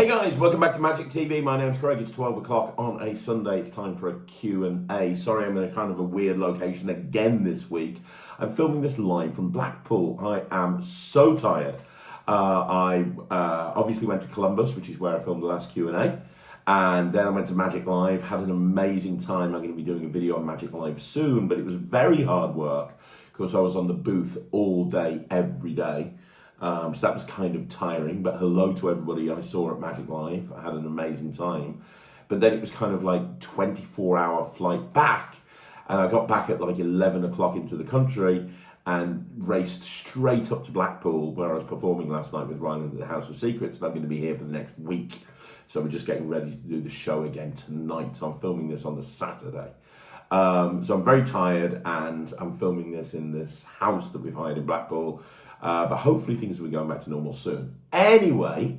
Hey guys, welcome back to Magic TV. My name's Craig. It's 12 o'clock on a Sunday. It's time for a Q&A. Sorry, I'm in a kind of a weird location again this week. I'm filming this live from Blackpool. I am so tired. I obviously went to Columbus, which is where I filmed the last Q&A. And then I went to Magic Live, had an amazing time. I'm going to be doing a video on Magic Live soon, but it was very hard work because I was on the booth all day, every day. So that was kind of tiring, but hello to everybody I saw at Magic Live. I had an amazing time. But then it was kind of like 24-hour flight back. And I got back at like 11 o'clock into the country and raced straight up to Blackpool, where I was performing last night with Ryland at the House of Secrets. And I'm going to be here for the next week. So we're just getting ready to do the show again tonight. So I'm filming this on the Saturday. So I'm very tired, and I'm filming this in this house that we've hired in Blackpool. But hopefully things will be going back to normal soon. Anyway,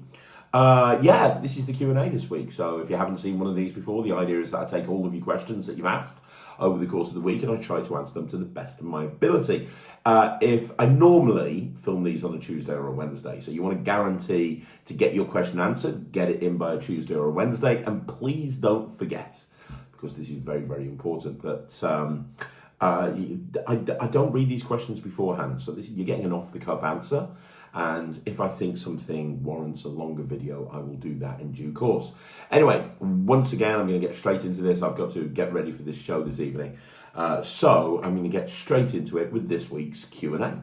yeah, this is the Q&A this week. So if you haven't seen one of these before, the idea is that I take all of your questions that you've asked over the course of the week, and I try to answer them to the best of my ability. If I normally film these on a Tuesday or a Wednesday, so you want to guarantee to get your question answered, get it in by a Tuesday or a Wednesday, and please don't forget, because this is very, very important, that I don't read these questions beforehand. So you're getting an off-the-cuff answer. And if I think something warrants a longer video, I will do that in due course. Anyway, once again, I'm going to get straight into this. I've got to get ready for this show this evening. So I'm going to get straight into it with this week's Q&A.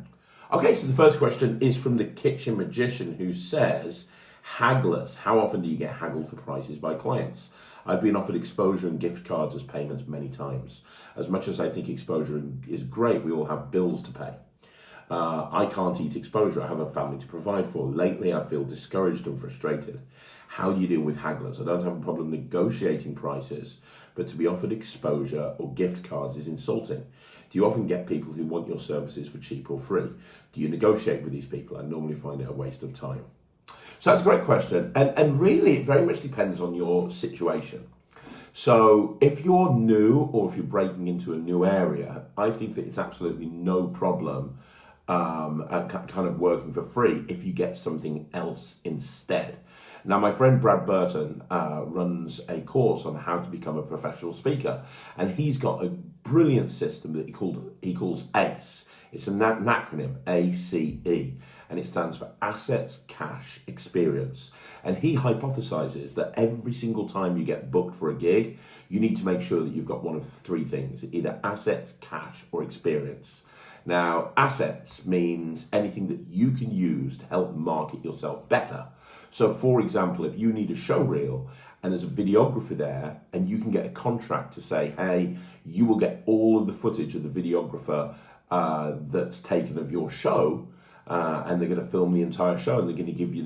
Okay, so the first question is from the Kitchen Magician, who says, Hagglers, how often do you get haggled for prices by clients? I've been offered exposure and gift cards as payments many times. As much as I think exposure is great, we all have bills to pay. I can't eat exposure. I have a family to provide for. Lately, I feel discouraged and frustrated. How do you deal with hagglers? I don't have a problem negotiating prices, but to be offered exposure or gift cards is insulting. Do you often get people who want your services for cheap or free? Do you negotiate with these people? I normally find it a waste of time. So that's a great question. And really, it very much depends on your situation. So if you're new or if you're breaking into a new area, I think that it's absolutely no problem kind of working for free if you get something else instead. Now, my friend Brad Burton runs a course on how to become a professional speaker, and he's got a brilliant system that he calls ACE. It's an acronym, ACE, and it stands for Assets, Cash, Experience. And he hypothesizes that every single time you get booked for a gig, you need to make sure that you've got one of three things, either assets, cash, or experience. Now, assets means anything that you can use to help market yourself better. So, for example, if you need a show reel and there's a videographer there, and you can get a contract to say, hey, you will get all of the footage of the videographer that's taken of your show, and they're going to film the entire show, and they're going to give you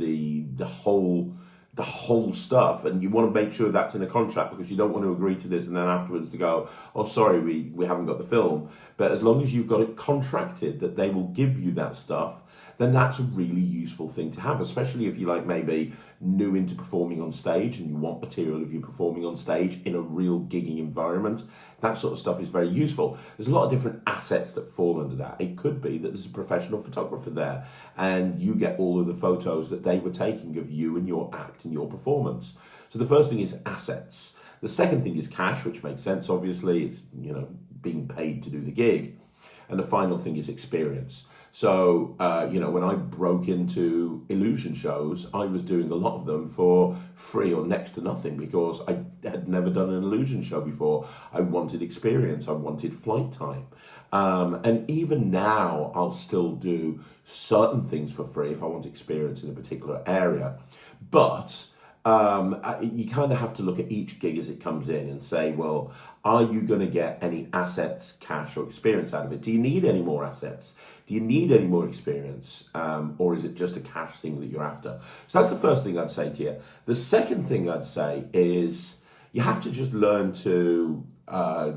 the whole stuff, and you want to make sure that's in a contract, because you don't want to agree to this and then afterwards to go, oh, sorry, we haven't got the film. But as long as you've got it contracted that they will give you that stuff, then that's a really useful thing to have, especially if you're like maybe new into performing on stage and you want material of you performing on stage in a real gigging environment. That sort of stuff is very useful. There's a lot of different assets that fall under that. It could be that there's a professional photographer there and you get all of the photos that they were taking of you and your act and your performance. So the first thing is assets. The second thing is cash, which makes sense, obviously. It's, being paid to do the gig. And the final thing is experience. So, when I broke into illusion shows, I was doing a lot of them for free or next to nothing because I had never done an illusion show before. I wanted experience. I wanted flight time. And even now, I'll still do certain things for free if I want experience in a particular area. But you kind of have to look at each gig as it comes in and say, well, are you going to get any assets, cash, or experience out of it? Do you need any more assets? Do you need any more experience? Or is it just a cash thing that you're after? So that's the first thing I'd say to you. The second thing I'd say is you have to just learn to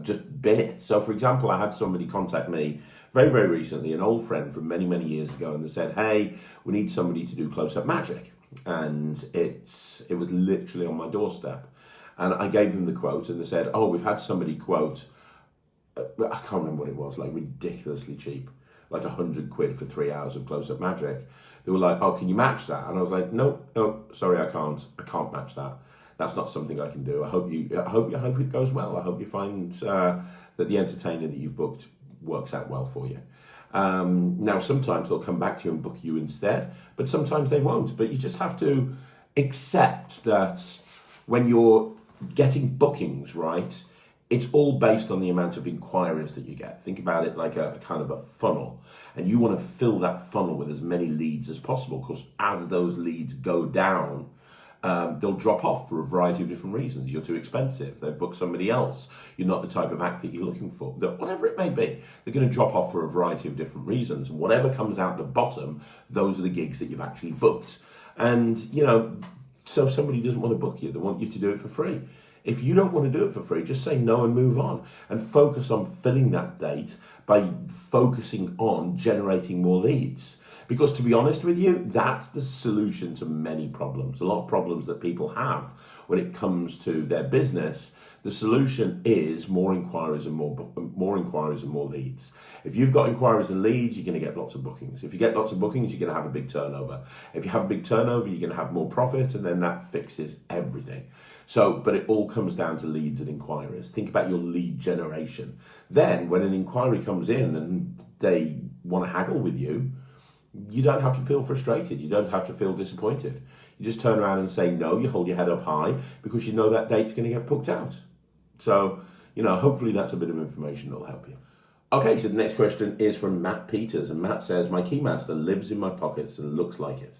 just bin it. So, for example, I had somebody contact me very, very recently, an old friend from many, many years ago, and they said, hey, we need somebody to do close-up magic. And it was literally on my doorstep. And I gave them the quote, and they said, oh, we've had somebody quote, I can't remember what it was, like ridiculously cheap. like 100 quid for 3 hours of close-up magic. They were like, oh, can you match that? And I was like, no, sorry, I can't match that. That's not something I can do. I hope it goes well. I hope you find that the entertainer that you've booked works out well for you. Now, sometimes they'll come back to you and book you instead, but sometimes they won't. But you just have to accept that when you're getting bookings, right, it's all based on the amount of inquiries that you get. Think about it like a kind of a funnel, and you want to fill that funnel with as many leads as possible, because as those leads go down, they'll drop off for a variety of different reasons. You're too expensive, they've booked somebody else, you're not the type of act that you're looking for, whatever it may be, they're going to drop off for a variety of different reasons. Whatever comes out the bottom, those are the gigs that you've actually booked. And, you know, so somebody doesn't want to book you, they want you to do it for free. If you don't want to do it for free, just say no and move on, and focus on filling that date by focusing on generating more leads. Because to be honest with you, that's the solution to many problems. A lot of problems that people have when it comes to their business, the solution is more inquiries and more leads. If you've got inquiries and leads, you're going to get lots of bookings. If you get lots of bookings, you're going to have a big turnover. If you have a big turnover, you're going to have more profit, and then that fixes everything. So, but it all comes down to leads and inquiries. Think about your lead generation. Then when an inquiry comes in and they want to haggle with you, you don't have to feel frustrated. You don't have to feel disappointed. You just turn around and say no. You hold your head up high because you know that date's going to get booked out. So, you know, hopefully that's a bit of information that'll help you. Okay, so the next question is from Matt Peters. And Matt says, my Keymaster lives in my pockets and looks like it.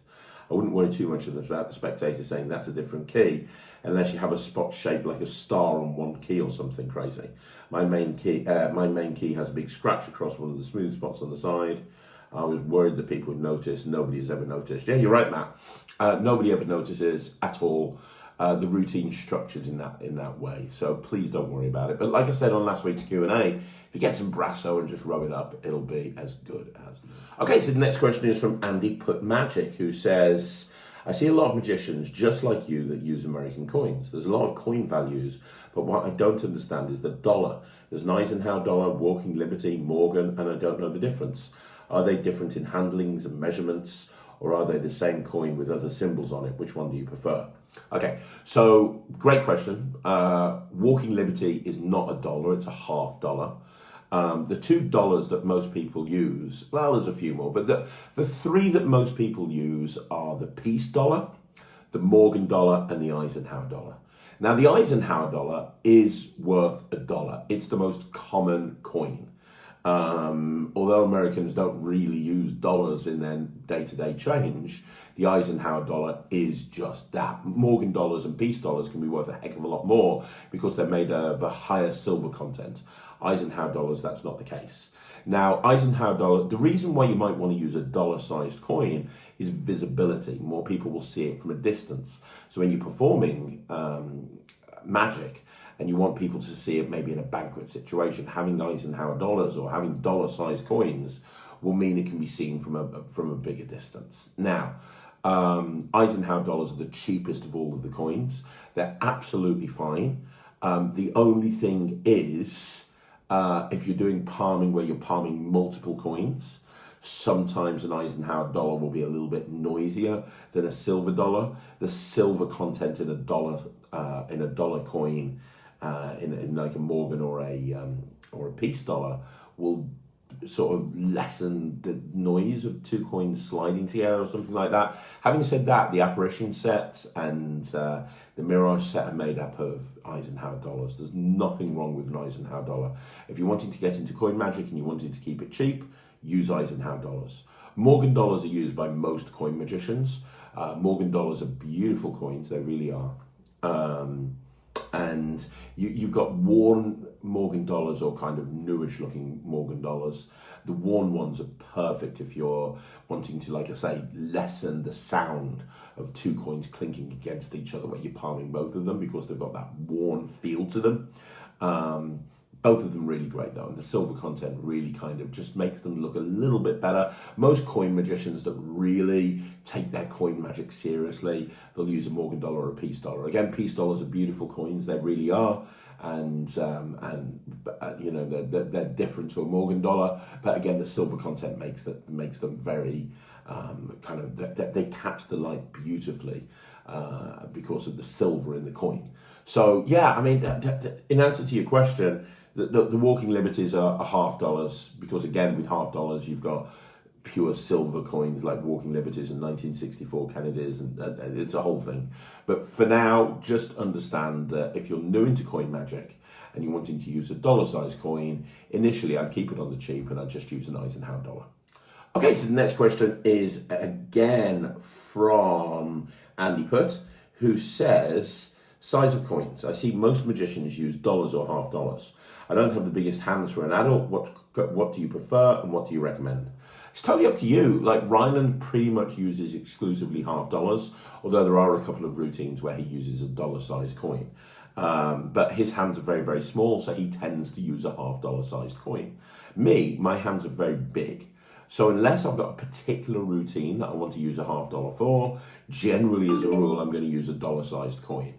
I wouldn't worry too much about the spectator saying that's a different key, unless you have a spot shaped like a star on one key or something crazy. My main key has a big scratch across one of the smooth spots on the side. I was worried that people would notice. Nobody has ever noticed. Yeah, you're right, Matt. Nobody ever notices at all. The routine's structured in that way, so please don't worry about it. But like I said on last week's Q&A, if you get some brasso and just rub it up, it'll be as good as new. Okay, so the next question is from Andy Put Magic, who says, I see a lot of magicians just like you that use American coins. There's a lot of coin values, but what I don't understand is the dollar. There's an Eisenhower dollar, Walking Liberty, Morgan, and I don't know the difference. Are they different in handlings and measurements, or are they the same coin with other symbols on it? Which one do you prefer? Okay, so great question. Walking Liberty is not a dollar, it's a half dollar. The $2 that most people use, well, there's a few more, but the three that most people use are the Peace dollar, the Morgan dollar, and the Eisenhower dollar. Now, the Eisenhower dollar is worth $1. It's the most common coin. Although Americans don't really use dollars in their day-to-day change, the Eisenhower dollar is just that. Morgan dollars and Peace dollars can be worth a heck of a lot more because they're made of a higher silver content. Eisenhower dollars, that's not the case. Now, Eisenhower dollar, the reason why you might want to use a dollar-sized coin is visibility. More people will see it from a distance. So when you're performing magic, and you want people to see it maybe in a banquet situation, having Eisenhower dollars or having dollar-sized coins will mean it can be seen from a bigger distance. Now, Eisenhower dollars are the cheapest of all of the coins. They're absolutely fine. The only thing is, if you're doing palming where you're palming multiple coins, sometimes an Eisenhower dollar will be a little bit noisier than a silver dollar. The silver content in a dollar coin, in like a Morgan or a Peace dollar, will sort of lessen the noise of two coins sliding together or something like that. Having said that, the apparition set and the mirage set are made up of Eisenhower dollars. There's nothing wrong with an Eisenhower dollar. If you're wanting to get into coin magic and you're wanting to keep it cheap, use Eisenhower dollars. Morgan dollars are used by most coin magicians. Morgan dollars are beautiful coins, they really are. And you've got worn Morgan dollars or kind of newish looking Morgan dollars. The worn ones are perfect if you're wanting to, like I say, lessen the sound of two coins clinking against each other where you're palming both of them, because they've got that worn feel to them. Both of them really great though, and the silver content really kind of just makes them look a little bit better. Most coin magicians that really take their coin magic seriously, they'll use a Morgan dollar or a Peace dollar. Again, Peace dollars are beautiful coins, they really are. and you know, they're different to a Morgan dollar, but again, the silver content makes them very kind of, they catch the light beautifully because of the silver in the coin. So yeah, I mean, in answer to your question, the walking liberties are $half, because again, with $half you've got pure silver coins like walking liberties and 1964 Kennedys, and it's a whole thing. But for now, just understand that if you're new into coin magic and you're wanting to use a dollar-sized coin, initially I'd keep it on the cheap and I'd just use an Eisenhower dollar. Okay, so the next question is again from Andy Putt, who says, size of coins. I see most magicians use dollars or $half. I don't have the biggest hands for an adult. What do you prefer and what do you recommend? It's totally up to you. Like, Ryland pretty much uses exclusively $half, although there are a couple of routines where he uses a dollar-sized coin. But his hands are very, very small, so he tends to use a $half sized coin. Me, my hands are very big. So unless I've got a particular routine that I want to use a $half for, generally as a rule, I'm going to use a dollar-sized coin.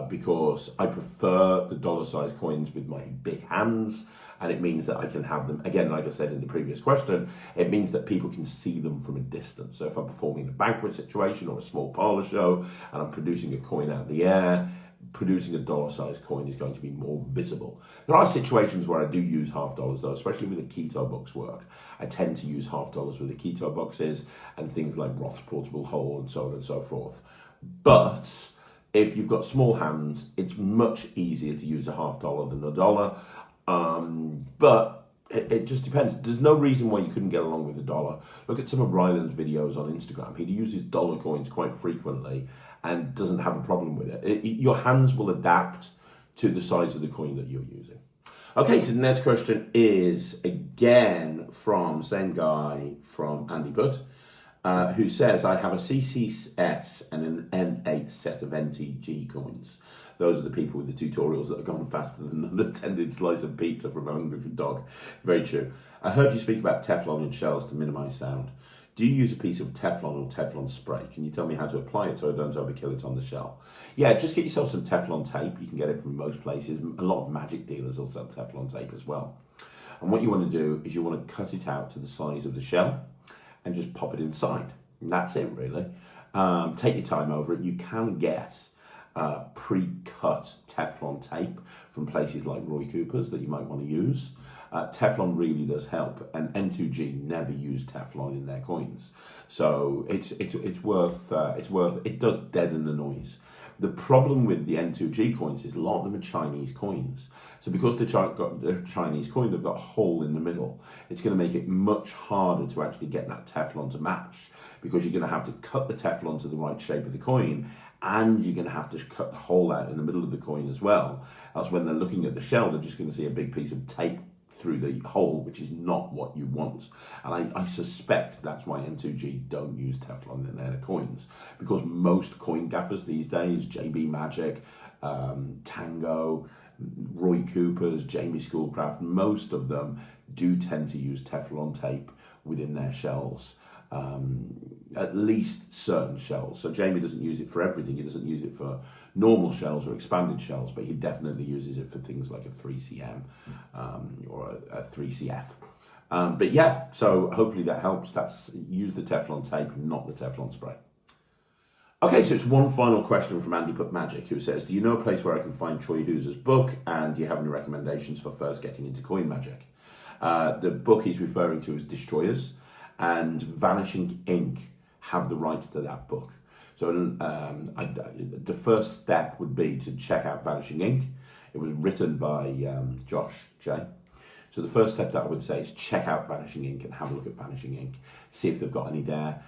Because I prefer the dollar-sized coins with my big hands, and it means that I can have them, again, like I said in the previous question, it means that people can see them from a distance. So if I'm performing a banquet situation or a small parlor show and I'm producing a coin out of the air, producing a dollar-sized coin is going to be more visible. There are situations where I do use $half though, especially with the keto box work. I tend to use $half with the keto boxes and things like Roth's portable hole and so on and so forth. But if you've got small hands, it's much easier to use a $half than a dollar. But it just depends. There's no reason why you couldn't get along with a dollar. Look at some of Ryland's videos on Instagram. He uses dollar coins quite frequently and doesn't have a problem with it. Your hands will adapt to the size of the coin that you're using. Okay, so the next question is again from same guy from Andy Putt, who says, I have a CCS and an N8 set of NTG coins. Those are the people with the tutorials that have gone faster than an unattended slice of pizza from a hungry dog. Very true. I heard you speak about Teflon in shells to minimize sound. Do you use a piece of Teflon or Teflon spray? Can you tell me how to apply it so I don't overkill it on the shell? Yeah, just get yourself some Teflon tape. You can get it from most places. A lot of magic dealers will sell Teflon tape as well. And what you want to do is you want to cut it out to the size of the shell and just pop it inside. And that's it, really. Take your time over it. You can get pre-cut Teflon tape from places like Roy Cooper's that you might want to use. Teflon really does help, and N2G never use Teflon in their coins, so it's worth it does deaden the noise. The problem with the N2G coins is a lot of them are Chinese coins. So because they've got the Chinese coin, they've got a hole in the middle. It's going to make it much harder to actually get that Teflon to match, because you're going to have to cut the Teflon to the right shape of the coin, and you're going to have to cut the hole out in the middle of the coin as well. Else when they're looking at the shell, they're just going to see a big piece of tape through the hole, which is not what you want. And I suspect that's why N2G don't use Teflon in their coins, because most coin gaffers these days, JB Magic, Tango, Roy Cooper's, Jamie Schoolcraft, most of them do tend to use Teflon tape within their shells. At least certain shells. So Jamie doesn't use it for everything. He doesn't use it for normal shells or expanded shells, but he definitely uses it for things like a 3CM or a 3CF. But yeah, so hopefully that helps. Use the Teflon tape, not the Teflon spray. Okay, so it's one final question from Andy Putt Magic, who says, do you know a place where I can find Troy Hooser's book, and do you have any recommendations for first getting into coin magic? The book he's referring to is Destroyers, and Vanishing Ink have the rights to that book. So the first step would be to check out Vanishing Ink. It was written by Josh J. So the first step that I would say is check out Vanishing Ink and have a look at Vanishing Ink. See if they've got any there.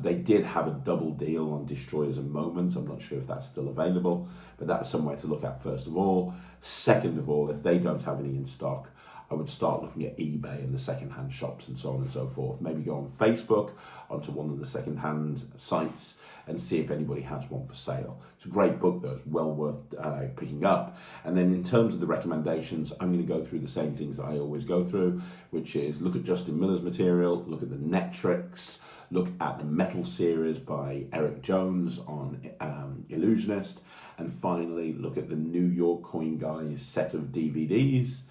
They did have a double deal on Destroyers and Moment. I'm not sure if that's still available, but that's somewhere to look at first of all. Second of all, if they don't have any in stock, I would start looking at eBay and the second-hand shops and so on and so forth. Maybe go on Facebook, onto one of the second-hand sites, and see if anybody has one for sale. It's a great book, though. It's well worth picking up. And then in terms of the recommendations, I'm going to go through the same things that I always go through, which is look at Justin Miller's material, look at the Netrix, look at the Metal series by Eric Jones on Illusionist, and finally look at the New York Coin Guys set of DVDs,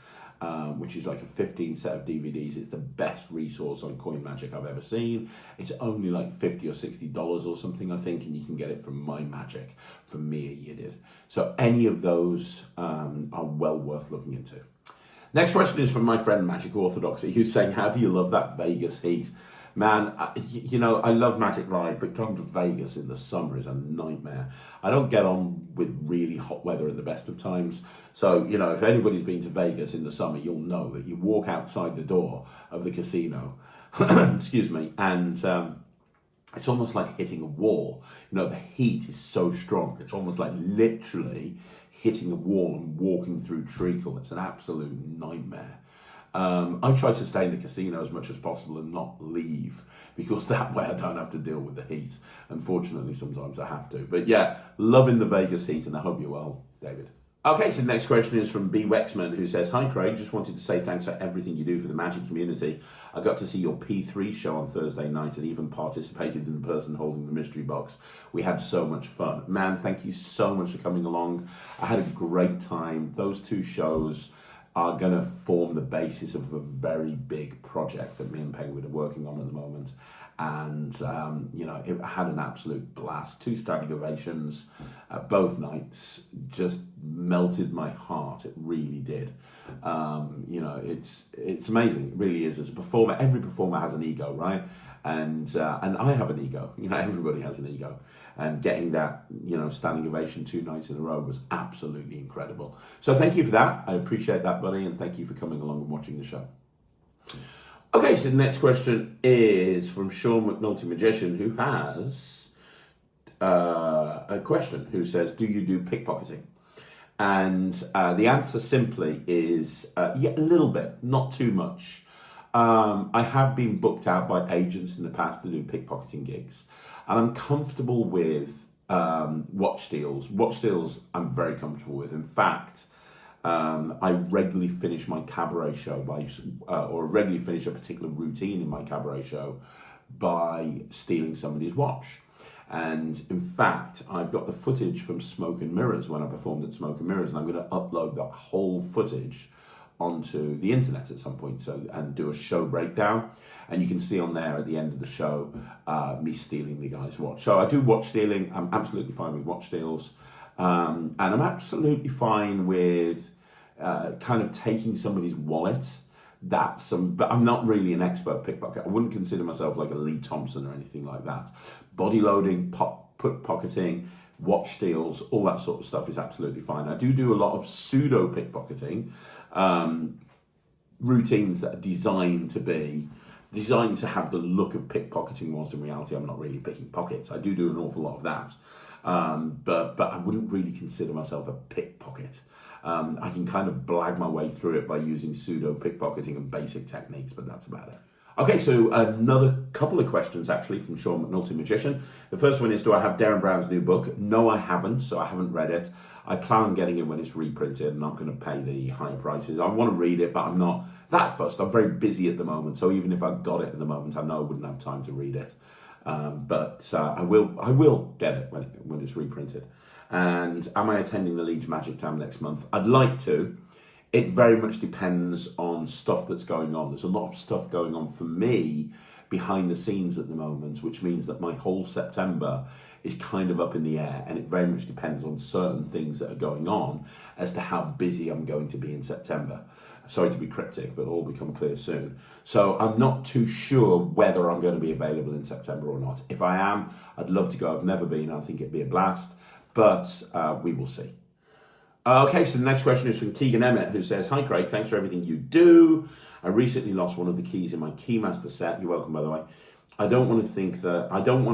which is like a 15 set of DVDs. It's the best resource on coin magic I've ever seen. It's only like $50 or $60 or something, I think, and you can get it from My Magic, from Mia Yidid. So any of those are well worth looking into. Next question is from my friend Magic Orthodoxy, who's saying, how do you love that Vegas heat? Man, you know, I love Magic Live, but going to Vegas in the summer is a nightmare. I don't get on with really hot weather at the best of times. So, you know, if anybody's been to Vegas in the summer, you'll know that you walk outside the door of the casino, excuse me, and it's almost like hitting a wall. You know, the heat is so strong. It's almost like literally hitting a wall and walking through treacle. It's an absolute nightmare. I try to stay in the casino as much as possible and not leave, because that way I don't have to deal with the heat. Unfortunately, sometimes I have to. But yeah, loving the Vegas heat, and I hope you're well, David. Okay, so the next question is from B. Wexman, who says, hi Craig, just wanted to say thanks for everything you do for the Magic community. I got to see your P3 show on Thursday night and even participated in the person holding the mystery box. We had so much fun. Man, thank you so much for coming along. I had a great time. Those two shows are going to form the basis of a very big project that me and Penguin are working on at the moment. And, you know, it had an absolute blast. 2 standing ovations both nights, just melted my heart. It really did. You know, it's amazing. It really is. As a performer, every performer has an ego, right? And I have an ego. You know, everybody has an ego. And getting that, you know, standing ovation 2 nights in a row was absolutely incredible. So thank you for that. I appreciate that, buddy. And thank you for coming along and watching the show. Okay, so the next question is from Sean McNulty Magician, who has a question, who says, do you do pickpocketing? And the answer simply is, yeah, a little bit, not too much. I have been booked out by agents in the past to do pickpocketing gigs, and I'm comfortable with watch deals. Watch deals I'm very comfortable with. In fact, I regularly finish my cabaret show or regularly finish a particular routine in my cabaret show by stealing somebody's watch. And in fact, I've got the footage from Smoke and Mirrors when I performed at Smoke and Mirrors, and I'm going to upload that whole footage onto the internet at some point, and do a show breakdown, and you can see on there at the end of the show me stealing the guy's watch. So I do watch stealing. I'm absolutely fine with watch steals, and I'm absolutely fine with kind of taking somebody's wallet. But I'm not really an expert pickpocket. I wouldn't consider myself like a Lee Thompson or anything like that. Body loading, pickpocketing, watch steals, all that sort of stuff is absolutely fine. I do a lot of pseudo pickpocketing routines that are designed to have the look of pickpocketing, whilst in reality I'm not really picking pockets. I do an awful lot of that, but I wouldn't really consider myself a pickpocket. I can kind of blag my way through it by using pseudo pickpocketing and basic techniques, but that's about it. Okay, so another couple of questions actually from Sean McNulty Magician. The first one is, do I have Derren Brown's new book? No, I haven't, so I haven't read it. I plan on getting it when it's reprinted, and I'm going to pay the higher prices. I want to read it, but I'm not that fussed. I'm very busy at the moment, so even if I got it at the moment, I know I wouldn't have time to read it. But I will get it when it's reprinted. And am I attending the Leeds Magic Jam next month? I'd like to. It very much depends on stuff that's going on. There's a lot of stuff going on for me behind the scenes at the moment, which means that my whole September is kind of up in the air, and it very much depends on certain things that are going on as to how busy I'm going to be in September. Sorry to be cryptic, but it'll all become clear soon. So I'm not too sure whether I'm going to be available in September or not. If I am, I'd love to go. I've never been. I think it'd be a blast, but we will see. Okay, so the next question is from Keegan Emmett, who says, hi Craig, thanks for everything you do. I recently lost one of the keys in my Keymaster set. You're welcome, by the way. I don't want to think that I don't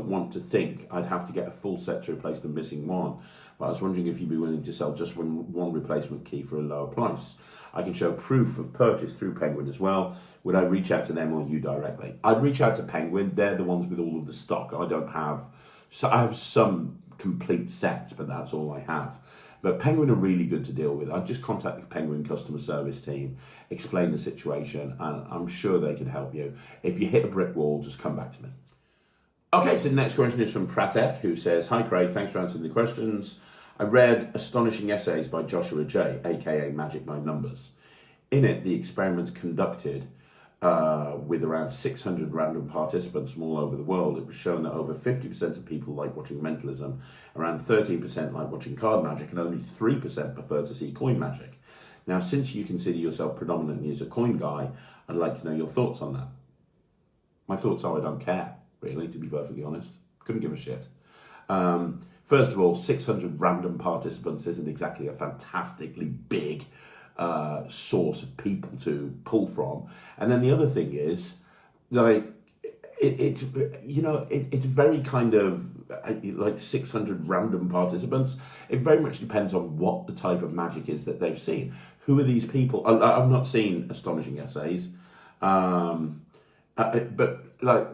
want to think I'd have to get a full set to replace the missing one. But I was wondering if you'd be willing to sell just one replacement key for a lower price. I can show proof of purchase through Penguin as well. Would I reach out to them or you directly? I'd reach out to Penguin. They're the ones with all of the stock. I don't have, so I have some complete sets, but that's all I have. But Penguin are really good to deal with. I'd just contact the Penguin customer service team, explain the situation, and I'm sure they can help you. If you hit a brick wall, just come back to me. Okay, so the next question is from Pratek, who says, "Hi Craig, thanks for answering the questions. I read Astonishing Essays by Joshua J, aka Magic 9 Numbers. In it, the experiments conducted with around 600 random participants from all over the world, it was shown that over 50% of people like watching Mentalism, around 13% like watching card magic, and only 3% prefer to see coin magic. Now, since you consider yourself predominantly as a coin guy, I'd like to know your thoughts on that." My thoughts are I don't care, really, to be perfectly honest. Couldn't give a shit. First of all, 600 random participants isn't exactly a fantastically big source of people to pull from. And then the other thing is, like, it's very kind of like 600 random participants. It very much depends on what the type of magic is that they've seen. Who are these people? I've not seen Astonishing Essays, but like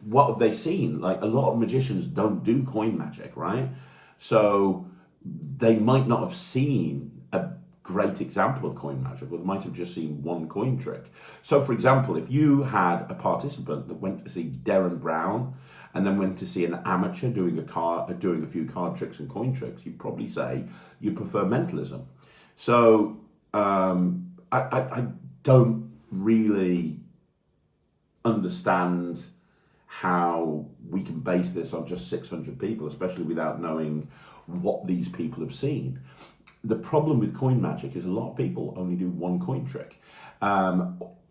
what have they seen? Like, a lot of magicians don't do coin magic, right? So they might not have seen a great example of coin magic, or they might have just seen one coin trick. So, for example, if you had a participant that went to see Derren Brown and then went to see an amateur doing a few card tricks and coin tricks, you'd probably say you prefer Mentalism. So I don't really understand how we can base this on just 600 people, especially without knowing what these people have seen. The problem with coin magic is a lot of people only do one coin trick.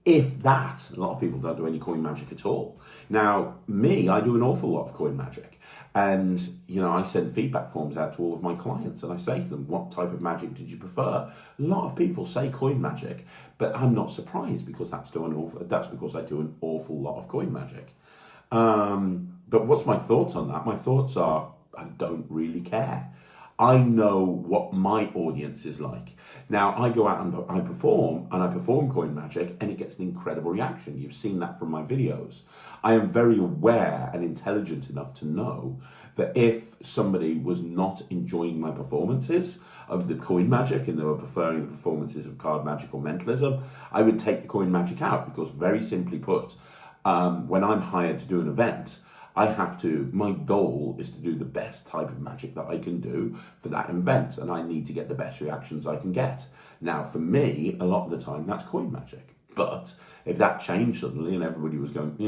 If that, a lot of people don't do any coin magic at all. Now, I do an awful lot of coin magic. And, I send feedback forms out to all of my clients and I say to them, what type of magic did you prefer? A lot of people say coin magic, but I'm not surprised because that's because I do an awful lot of coin magic. But what's my thoughts on that? My thoughts are, I don't really care. I know what my audience is like. Now, I go out and I perform coin magic, and it gets an incredible reaction. You've seen that from my videos. I am very aware and intelligent enough to know that if somebody was not enjoying my performances of the coin magic and they were preferring the performances of card magic or Mentalism, I would take the coin magic out, because very simply put, when I'm hired to do an event, my goal is to do the best type of magic that I can do for that event, and I need to get the best reactions I can get. Now, for me, a lot of the time, that's coin magic. But if that changed suddenly and everybody was going,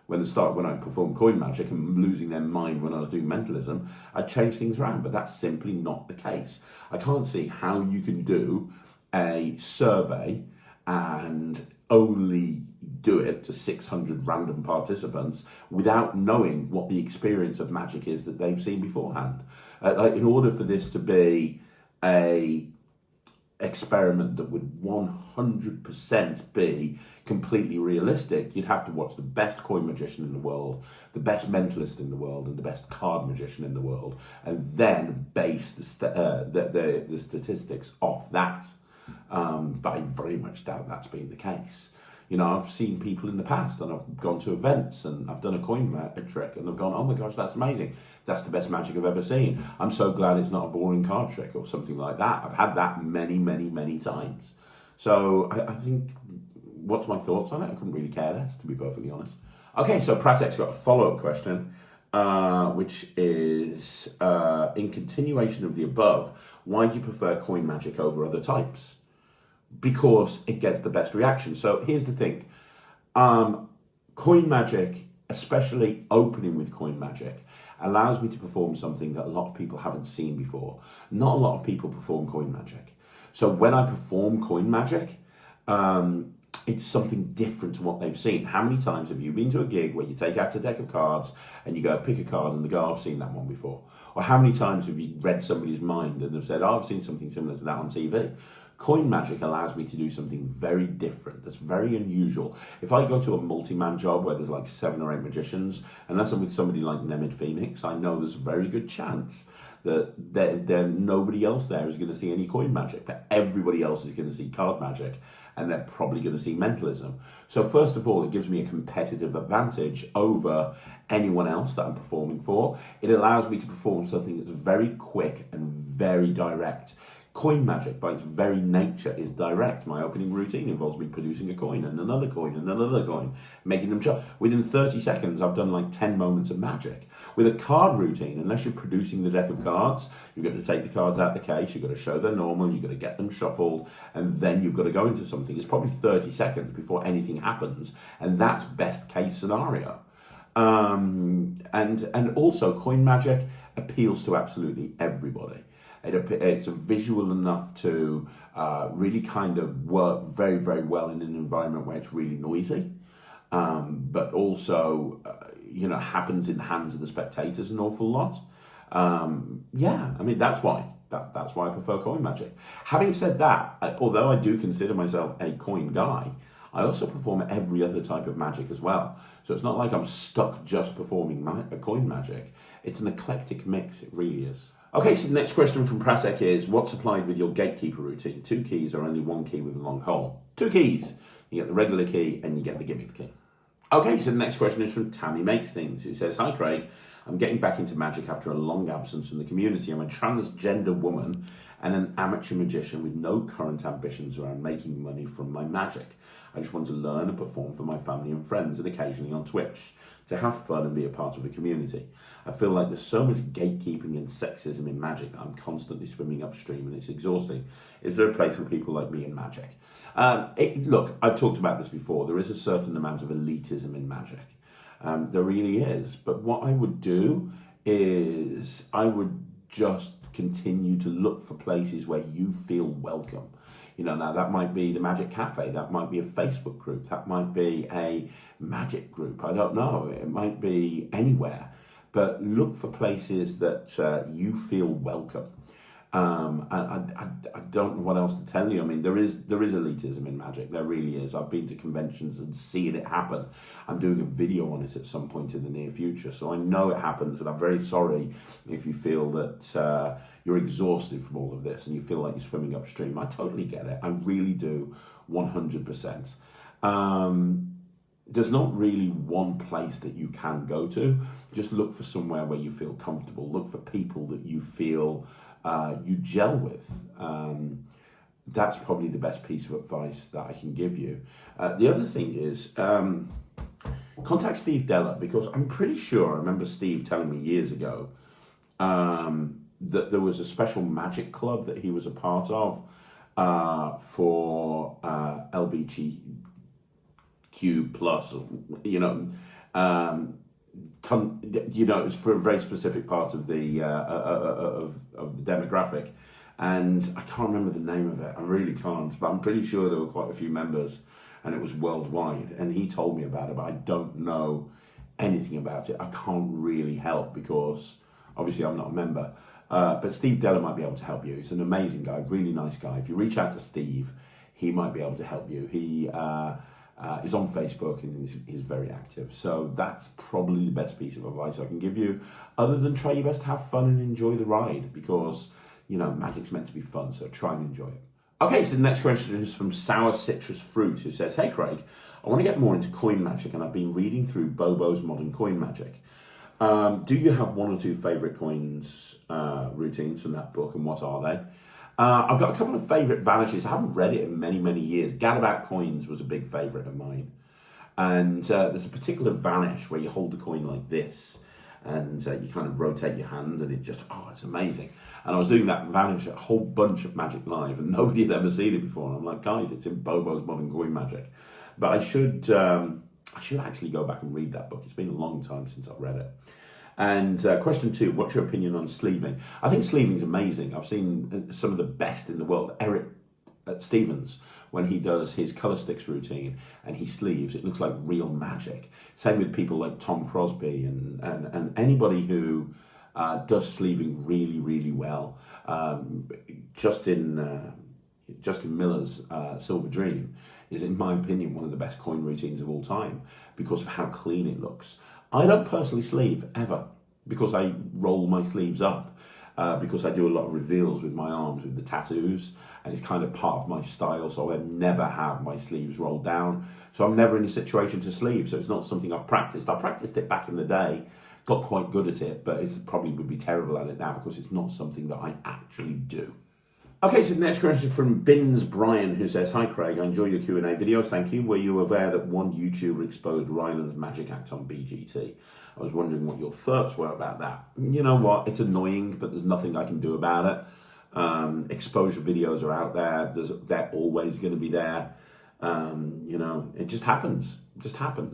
when I performed coin magic and losing their mind when I was doing Mentalism, I'd change things around, but that's simply not the case. I can't see how you can do a survey and only do it to 600 random participants without knowing what the experience of magic is that they've seen beforehand. In order for this to be a experiment that would 100% be completely realistic, you'd have to watch the best coin magician in the world, the best mentalist in the world, and the best card magician in the world, and then base the statistics off that. But I very much doubt that's been the case. I've seen people in the past, and I've gone to events and I've done a coin trick and I've gone, oh my gosh, that's amazing. That's the best magic I've ever seen. I'm so glad it's not a boring card trick or something like that. I've had that many, many, many times. So I think, what's my thoughts on it? I couldn't really care less, to be perfectly honest. Okay, so Pratek's got a follow-up question, which is, in continuation of the above, why do you prefer coin magic over other types? Because it gets the best reaction. So here's the thing. Coin magic, especially opening with coin magic, allows me to perform something that a lot of people haven't seen before. Not a lot of people perform coin magic. So when I perform coin magic, it's something different to what they've seen. How many times have you been to a gig where you take out a deck of cards and you go pick a card and they go, I've seen that one before? Or how many times have you read somebody's mind and they've said, oh, I've seen something similar to that on TV? Coin magic allows me to do something very different, that's very unusual. If I go to a multi-man job where there's like 7 or 8 magicians, unless I'm with somebody like Nemid Phoenix, I know there's a very good chance that nobody else there is going to see any coin magic, but everybody else is going to see card magic, and they're probably going to see mentalism. So first of all, it gives me a competitive advantage over anyone else that I'm performing for. It allows me to perform something that's very quick and very direct. Coin magic, by its very nature, is direct. My opening routine involves me producing a coin and another coin and another coin, making them jump. Within 30 seconds, I've done like 10 moments of magic. With a card routine, unless you're producing the deck of cards, you've got to take the cards out of the case, you've got to show their normal, you've got to get them shuffled, and then you've got to go into something. It's probably 30 seconds before anything happens, and that's best case scenario. And also, coin magic appeals to absolutely everybody. It's visual enough to really kind of work very, very well in an environment where it's really noisy, but also, happens in the hands of the spectators an awful lot. Yeah, I mean, that's why I prefer coin magic. Having said that, although I do consider myself a coin guy, I also perform every other type of magic as well. So it's not like I'm stuck just performing coin magic. It's an eclectic mix, it really is. Okay, so the next question from Pratek is, what's supplied with your Gatekeeper routine? 2 keys or only 1 key with a long hole? 2 keys. You get the regular key and you get the gimmick key. Okay, so the next question is from Tammy Makes Things, who says, hi Craig, I'm getting back into magic after a long absence from the community. I'm a transgender woman and an amateur magician with no current ambitions around making money from my magic. I just want to learn and perform for my family and friends and occasionally on Twitch to have fun and be a part of the community. I feel like there's so much gatekeeping and sexism in magic that I'm constantly swimming upstream and it's exhausting. Is there a place for people like me in magic? Look, I've talked about this before. There is a certain amount of elitism in magic. There really is. But what I would do is I would just continue to look for places where you feel welcome. Now that might be the Magic Cafe, that might be a Facebook group, that might be a magic group, I don't know, it might be anywhere. But look for places that you feel welcome. I don't know what else to tell you. I mean, there is elitism in magic. There really is. I've been to conventions and seen it happen. I'm doing a video on it at some point in the near future, so I know it happens. And I'm very sorry if you feel that you're exhausted from all of this and you feel like you're swimming upstream. I totally get it. I really do, 100%. There's not really one place that you can go to. Just look for somewhere where you feel comfortable. Look for people that you feel you gel with. That's probably the best piece of advice that I can give you. The other thing is contact Steve Della, because I'm pretty sure I remember Steve telling me years ago that there was a special magic club that he was a part of for LBGQ plus, it was for a very specific part of the demographic, and I can't remember the name of it. I really can't, but I'm pretty sure there were quite a few members, and it was worldwide. And he told me about it, but I don't know anything about it. I can't really help because obviously I'm not a member. But Steve Della might be able to help you. He's an amazing guy, really nice guy. If you reach out to Steve, he might be able to help you. He is on Facebook and he's very active. So that's probably the best piece of advice I can give you, other than try your best to have fun and enjoy the ride, because, magic's meant to be fun, so try and enjoy it. Okay, so the next question is from Sour Citrus Fruit, who says, hey Craig, I want to get more into coin magic and I've been reading through Bobo's Modern Coin Magic. Do you have 1 or 2 favourite coins routines from that book, and what are they? I've got a couple of favourite vanishes. I haven't read it in many, many years. Gadabout Coins was a big favourite of mine. And there's a particular vanish where you hold the coin like this and you kind of rotate your hand and it just, it's amazing. And I was doing that vanish at a whole bunch of Magic Live and nobody had ever seen it before. And I'm like, guys, it's in Bobo's Modern Coin Magic. But I should actually go back and read that book. It's been a long time since I've read it. And question 2, what's your opinion on sleeving? I think sleeving's amazing. I've seen some of the best in the world. Eric Stevens, when he does his colour sticks routine and he sleeves, it looks like real magic. Same with people like Tom Crosby and anybody who does sleeving really, really well. Justin Justin Miller's Silver Dream is, in my opinion, one of the best coin routines of all time because of how clean it looks. I don't personally sleeve ever because I roll my sleeves up. Because I do a lot of reveals with my arms, with the tattoos, and it's kind of part of my style, so I never have my sleeves rolled down. So I'm never in a situation to sleeve, so it's not something I've practiced. I practiced it back in the day, got quite good at it, but it probably would be terrible at it now because it's not something that I actually do. Okay, so the next question is from Bins Brian, who says, "Hi Craig, I enjoy your Q&A videos, thank you. Were you aware that one YouTuber exposed Ryland's magic act on BGT? I was wondering what your thoughts were about that." You know what, it's annoying, but there's nothing I can do about it. Exposure videos are out there, they're always going to be there. You know, it just happens,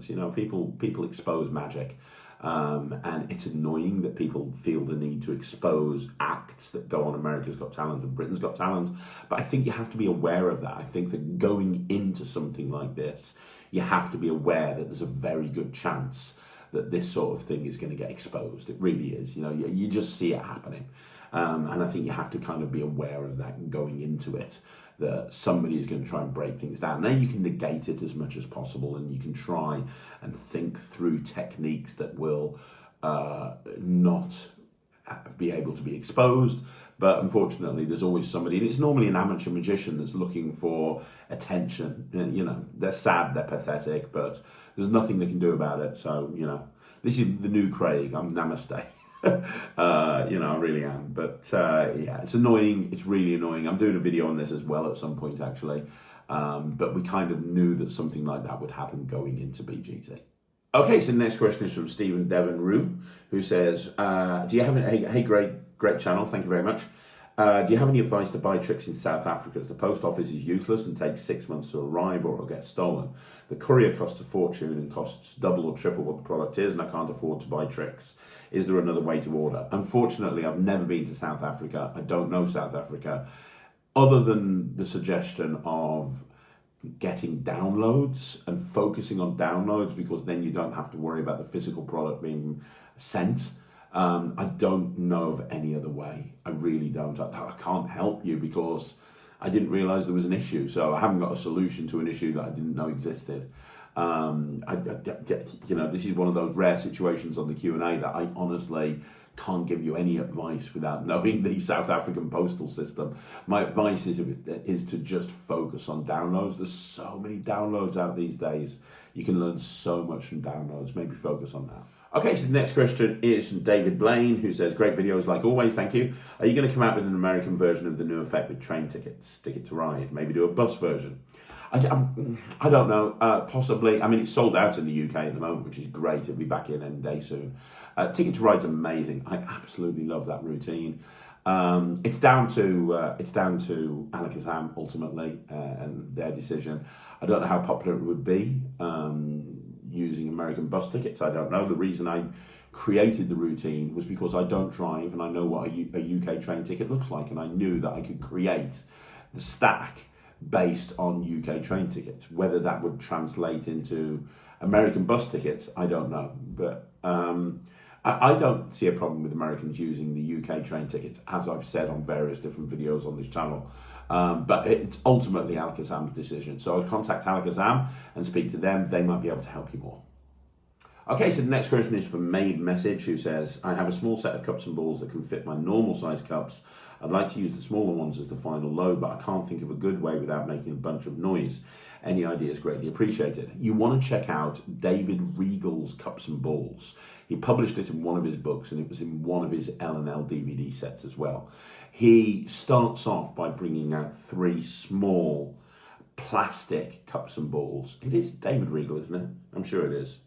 you know, people expose magic. And it's annoying that people feel the need to expose acts that go on America's Got Talent and Britain's Got Talent, but I think you have to be aware of that. I think that going into something like this, you have to be aware that there's a very good chance that this sort of thing is going to get exposed. It really is. You know, you just see it happening. And I think you have to kind of be aware of that going into it, that somebody is going to try and break things down. Now you can negate it as much as possible, and you can try and think through techniques that will not be able to be exposed. But unfortunately, there's always somebody, and it's normally an amateur magician that's looking for attention. You know, they're sad, they're pathetic, but there's nothing they can do about it. So, you know, this is the new Craig. I'm namaste. You know, I really am. But yeah, it's annoying. It's really annoying. I'm doing a video on this as well at some point, actually. But we kind of knew that something like that would happen going into BGT. Okay, so the next question is from Stephen Devon Rue, who says, do you have hey, great channel, thank you very much. Do you have any advice to buy tricks in South Africa? The post office is useless and takes 6 months to arrive or it'll get stolen. The courier costs a fortune and costs double or triple what the product is, and I can't afford to buy tricks. Is there another way to order? Unfortunately, I've never been to South Africa. I don't know South Africa, other than the suggestion of getting downloads and focusing on downloads, because then you don't have to worry about the physical product being sent. I don't know of any other way. I really don't. I can't help you because I didn't realize there was an issue. So I haven't got a solution to an issue that I didn't know existed. You know, this is one of those rare situations on the Q&A that I honestly can't give you any advice without knowing the South African postal system. My advice is to just focus on downloads. There's so many downloads out these days. You can learn so much from downloads. Maybe focus on that. Okay, so the next question is from David Blaine, who says, "Great videos like always, thank you. Are you going to come out with an American version of the new effect with train tickets, Ticket to Ride? Maybe do a bus version?" I don't know, possibly. I mean, it's sold out in the UK at the moment, which is great. It'll be back in any day soon. Ticket to Ride's amazing. I absolutely love that routine. It's down to Alakazam ultimately and their decision. I don't know how popular it would be using American bus tickets. I don't know. The reason I created the routine was because I don't drive and I know what a UK train ticket looks like, and I knew that I could create the stack based on UK train tickets. Whether that would translate into American bus tickets, I don't know. But I don't see a problem with Americans using the UK train tickets, as I've said on various different videos on this channel. But it's ultimately Alakazam's decision. So I'd contact Alakazam and speak to them. They might be able to help you more. Okay, so the next question is from Made Message, who says, "I have a small set of cups and balls that can fit my normal size cups. I'd like to use the smaller ones as the final load, but I can't think of a good way without making a bunch of noise. Any ideas greatly appreciated." You want to check out David Regal's Cups and Balls. He published it in one of his books, and it was in one of his L&L DVD sets as well. He starts off by bringing out 3 small plastic cups and balls. It is David Regal, isn't it? I'm sure it is.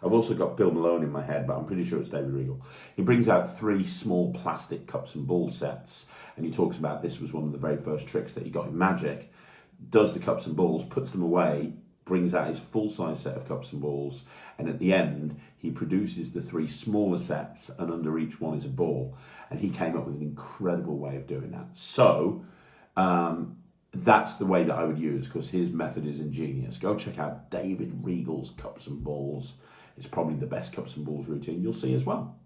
I've also got Bill Malone in my head, but I'm pretty sure it's David Regal. He brings out 3 small plastic cups and ball sets, and he talks about this was one of the very first tricks that he got in Magic. Does the cups and balls, puts them away, brings out his full-size set of cups and balls, and at the end, he produces the 3 smaller sets, and under each one is a ball. And he came up with an incredible way of doing that. So, that's the way that I would use, because his method is ingenious. Go check out David Regal's Cups and Balls. It's probably the best cups and balls routine you'll see as well.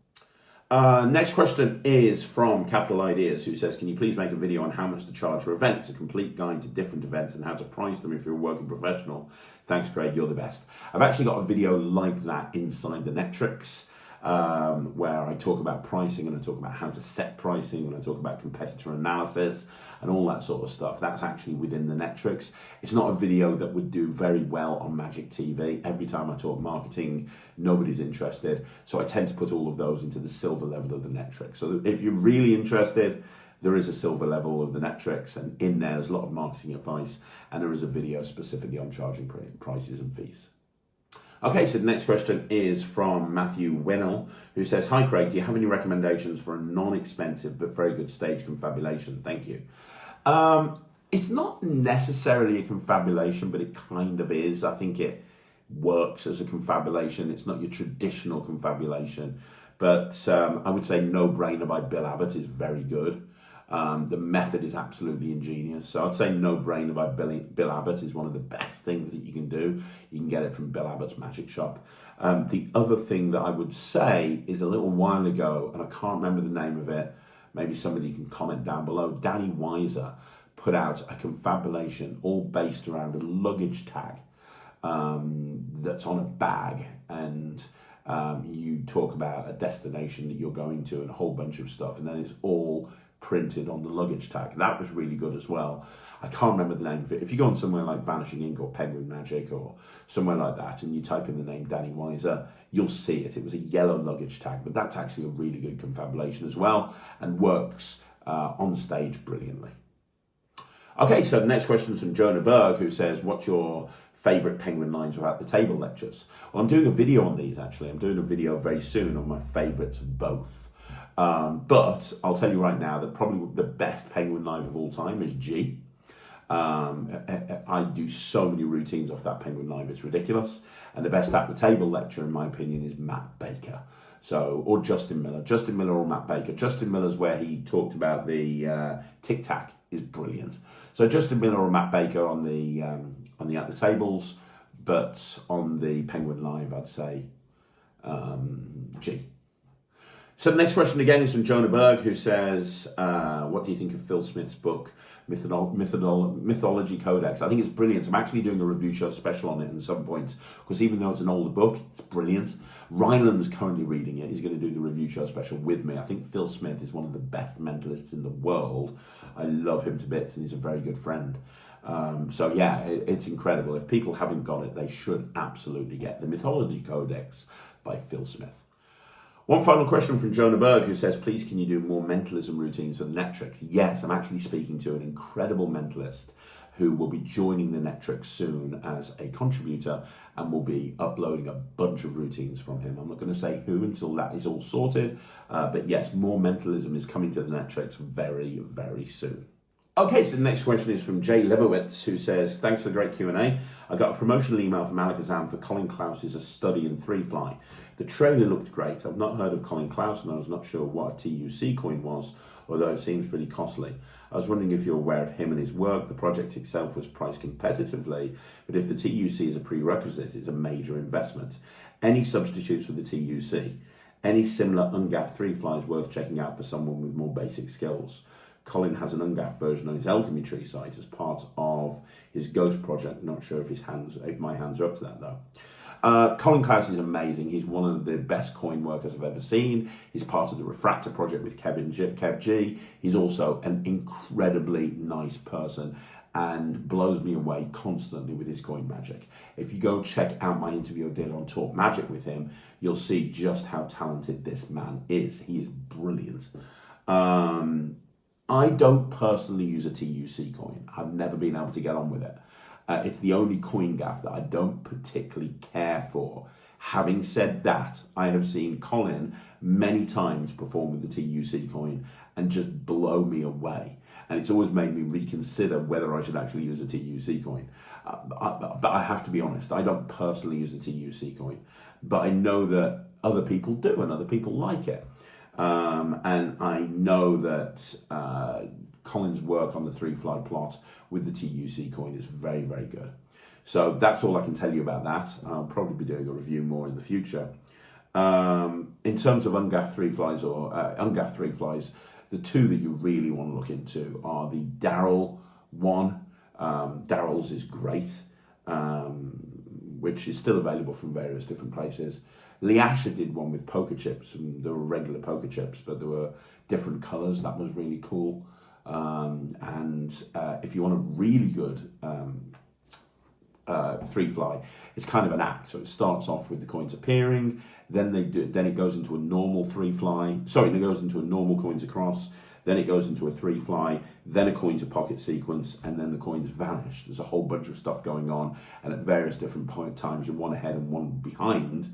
Next question is from Capital Ideas, who says, can you please make a video on how much to charge for events, a complete guide to different events and how to price them if you're a working professional? Thanks, Craig, you're the best. I've actually got a video like that inside the Netrix, where I talk about pricing and I talk about how to set pricing and I talk about competitor analysis and all that sort of stuff. That's actually within the Netrix. It's not a video that would do very well on Magic TV. Every time I talk marketing, nobody's interested. So I tend to put all of those into the silver level of the Netrix. So if you're really interested, there is a silver level of the Netrix, and in there's a lot of marketing advice, and there is a video specifically on charging prices and fees. Okay, so the next question is from Matthew Winnell, who says, hi Craig, do you have any recommendations for a non-expensive but very good stage confabulation? Thank you. It's not necessarily a confabulation, but it kind of is. I think it works as a confabulation. It's not your traditional confabulation, but I would say No Brainer by Bill Abbott is very good. The method is absolutely ingenious. So I'd say No Brainer by Bill Abbott is one of the best things that you can do. You can get it from Bill Abbott's Magic Shop. The other thing that I would say is a little while ago, and I can't remember the name of it, maybe somebody can comment down below, Danny Weiser put out a confabulation all based around a luggage tag that's on a bag, and you talk about a destination that you're going to and a whole bunch of stuff, and then it's all printed on the luggage tag. That was really good as well. I can't remember the name of it. If you go on somewhere like Vanishing Ink or Penguin Magic or somewhere like that and you type in the name Danny Weiser, you'll see it. It was a yellow luggage tag, but that's actually a really good confabulation as well and works on stage brilliantly. Okay, so the next question is from Jonah Berg, who says, what's your favourite penguin lines without the table lectures? Well, I'm doing a video on these actually. I'm doing a video very soon on my favourites of both. But I'll tell you right now that probably the best penguin live of all time is G. I do so many routines off that penguin live, it's ridiculous. And the best at the table lecture, in my opinion, is Matt Baker. So, or Justin Miller or Matt Baker. Justin Miller's where he talked about the tic tac is brilliant. So Justin Miller or Matt Baker on the at the tables, but on the penguin live, I'd say G. So the next question again is from Jonah Berg, who says, what do you think of Phil Smith's book, Mythology Codex? I think it's brilliant. I'm actually doing a review show special on it at some point, because even though it's an older book, it's brilliant. Ryland's currently reading it. He's going to do the review show special with me. I think Phil Smith is one of the best mentalists in the world. I love him to bits, and he's a very good friend. So yeah, it's incredible. If people haven't got it, they should absolutely get the Mythology Codex by Phil Smith. One final question from Jonah Berg, who says, please can you do more mentalism routines for the Netrix? Yes, I'm actually speaking to an incredible mentalist who will be joining the Netrix soon as a contributor and will be uploading a bunch of routines from him. I'm not going to say who until that is all sorted, but yes, more mentalism is coming to the Netrix very, very soon. Okay, so the next question is from Jay Lebowitz, who says, thanks for the great Q&A. I got a promotional email from Alakazam for Colin Klaus's A Study in 3-Fly. The trailer looked great. I've not heard of Colin Klaus and I was not sure what a TUC coin was, although it seems pretty costly. I was wondering if you're aware of him and his work. The project itself was priced competitively, but if the TUC is a prerequisite, it's a major investment. Any substitutes for the TUC? Any similar Ungaff 3-Flies worth checking out for someone with more basic skills? Colin has an Ungaff version on his Alchemy Tree site as part of his Ghost project. Not sure if my hands are up to that though. Colin Klaus is amazing. He's one of the best coin workers I've ever seen. He's part of the Refractor project with Kev G. He's also an incredibly nice person and blows me away constantly with his coin magic. If you go check out my interview I did on Talk Magic with him, you'll see just how talented this man is. He is brilliant. I don't personally use a TUC coin. I've never been able to get on with it. It's the only coin gaff that I don't particularly care for. Having said that, I have seen Colin many times perform with the TUC coin and just blow me away. And it's always made me reconsider whether I should actually use a TUC coin. But I have to be honest, I don't personally use a TUC coin. But I know that other people do and other people like it. And I know that Colin's work on the 3-Fly plot with the TUC coin is very, very good. So that's all I can tell you about that. I'll probably be doing a review more in the future. In terms of ungaffed three flies or ungaffed three flies, the two that you really want to look into are the Daryl one. Daryl's is great, which is still available from various different places. Liasha did one with poker chips, and there were regular poker chips, but there were different colours. That was really cool. If you want a really good three fly, it's kind of an act. So it starts off with the coins appearing, then it goes into a normal three fly. Sorry, it goes into a normal coins across, then it goes into a three fly, then a coin to pocket sequence, and then the coins vanish. There's a whole bunch of stuff going on, and at various different times, you're one ahead and one behind.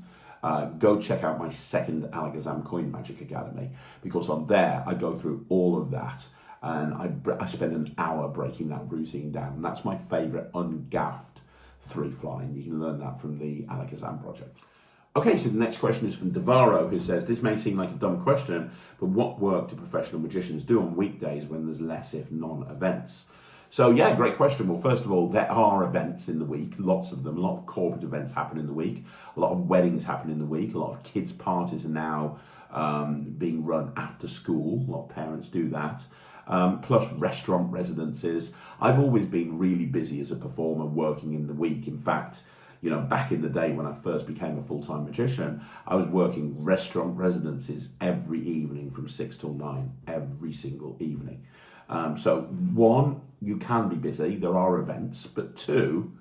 Go check out my second Alakazam Coin Magic Academy, because on there I go through all of that, and I spend an hour breaking that routine down. And that's my favourite ungaffed three fly, and you can learn that from the Alakazam project. Okay, so the next question is from Devaro, who says, this may seem like a dumb question, but what work do professional magicians do on weekdays when there's less, if none, events? So yeah, great question. Well, first of all, there are events in the week, lots of them. A lot of corporate events happen in the week. A lot of weddings happen in the week. A lot of kids' parties are now being run after school. A lot of parents do that. Plus restaurant residencies. I've always been really busy as a performer working in the week. In fact, you know, back in the day when I first became a full-time magician, I was working restaurant residencies every evening from 6 till 9, every single evening. So one, you can be busy, there are events, but two,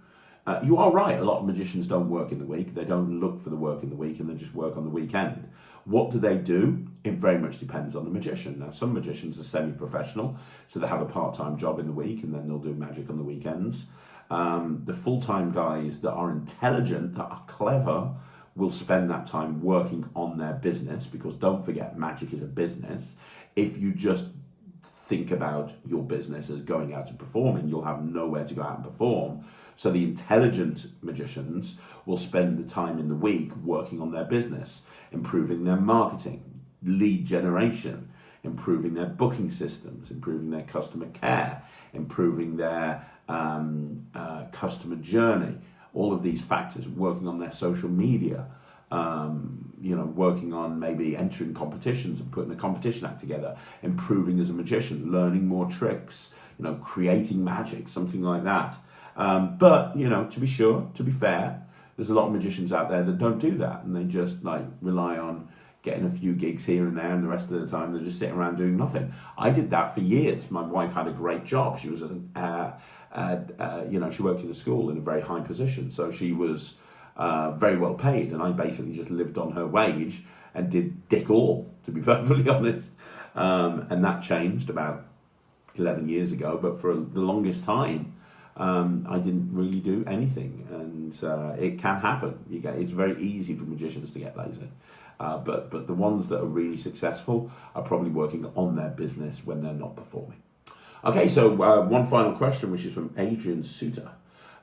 you are right, a lot of magicians don't work in the week, they don't look for the work in the week, and they just work on the weekend. What do they do? It very much depends on the magician. Now, some magicians are semi-professional, so they have a part-time job in the week, and then they'll do magic on the weekends. The full-time guys that are intelligent, that are clever, will spend that time working on their business, because don't forget, magic is a business. If you just think about your business as going out and performing, you'll have nowhere to go out and perform. So the intelligent magicians will spend the time in the week working on their business, improving their marketing, lead generation, improving their booking systems, improving their customer care, improving their customer journey, all of these factors, working on their social media, working on maybe entering competitions and putting a competition act together, improving as a magician, learning more tricks, creating magic, something like that. But to be fair, there's a lot of magicians out there that don't do that, and they just rely on getting a few gigs here and there, and the rest of the time they're just sitting around doing nothing. I did that for years. My wife had a great job. She was she worked in a school in a very high position, so she was very well paid, and I basically just lived on her wage and did dick all, to be perfectly honest. And that changed about 11 years ago, but for the longest time, I didn't really do anything, and it can happen. It's very easy for magicians to get lazy, but the ones that are really successful are probably working on their business when they're not performing. Okay, so one final question, which is from Adrian Suter,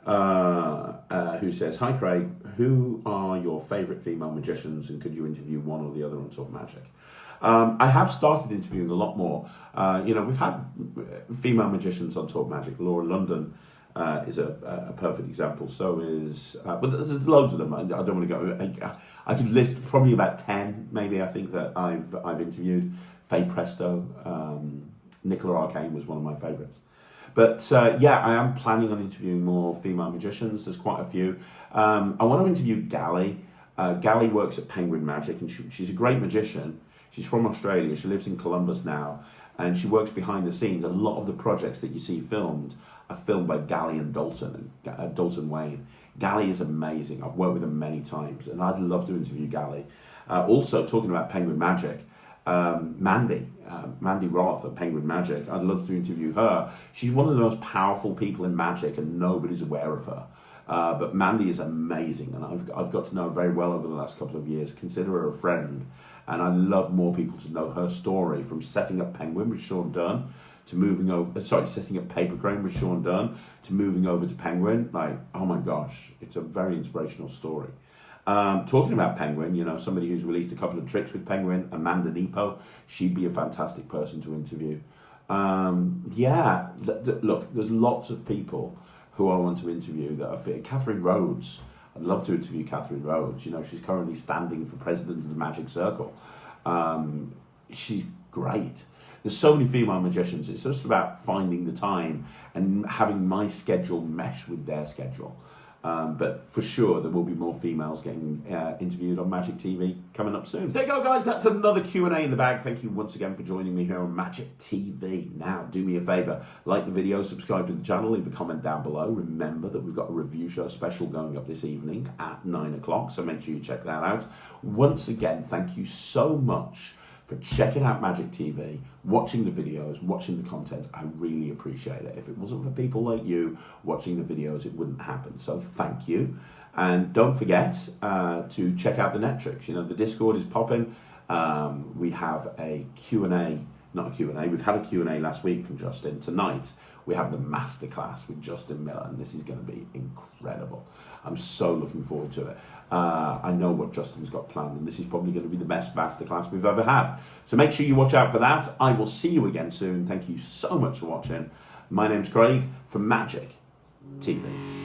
who says, "Hi Craig, who are your favourite female magicians, and could you interview one or the other on Talk Magic?" I have started interviewing a lot more. We've had female magicians on Talk Magic. Laura London is a perfect example. So is, but there's loads of them. I don't want to go. I could list probably about 10, maybe. I think that I've interviewed. Faye Presto, Nicola Arcane was one of my favourites. But I am planning on interviewing more female magicians. There's quite a few. I want to interview Gally. Gally works at Penguin Magic, and she's a great magician. She's from Australia. She lives in Columbus now, and she works behind the scenes. A lot of the projects that you see filmed are filmed by Gally and Dalton Wayne. Gally is amazing. I've worked with her many times, and I'd love to interview Gally. Also, talking about Penguin Magic, Mandy Roth at Penguin Magic, I'd love to interview her. She's one of the most powerful people in magic, and nobody's aware of her. But Mandy is amazing, and I've got to know her very well over the last couple of years. Consider her a friend, and I'd love more people to know her story, from setting up Penguin with Sean Dunn to setting up Paper Crane with Sean Dunn to moving over to Penguin. Oh my gosh, it's a very inspirational story. Talking about Penguin, somebody who's released a couple of tricks with Penguin, Amanda Nepo, she'd be a fantastic person to interview. Look, there's lots of people who I want to interview that are fit. Catherine Rhodes, I'd love to interview Catherine Rhodes. You know, she's currently standing for president of the Magic Circle. She's great. There's so many female magicians. It's just about finding the time and having my schedule mesh with their schedule. But for sure, there will be more females getting interviewed on Magic TV coming up soon. So there you go, guys. That's another Q&A in the bag. Thank you once again for joining me here on Magic TV. Now, do me a favor. Like the video, subscribe to the channel, leave a comment down below. Remember that we've got a review show special going up this evening at 9 o'clock, so make sure you check that out. Once again, thank you so much for checking out Magic TV, watching the videos, watching the content. I really appreciate it. If it wasn't for people like you watching the videos, it wouldn't happen. So thank you. And don't forget to check out the Netrix. You know, the Discord is popping. We have a Q&A, not a Q&A, we've had a Q&A last week from Justin. Tonight, we have the masterclass with Justin Miller, and this is going to be incredible. I'm so looking forward to it. I know what Justin's got planned, and this is probably going to be the best masterclass we've ever had. So make sure you watch out for that. I will see you again soon. Thank you so much for watching. My name's Craig from Magic TV.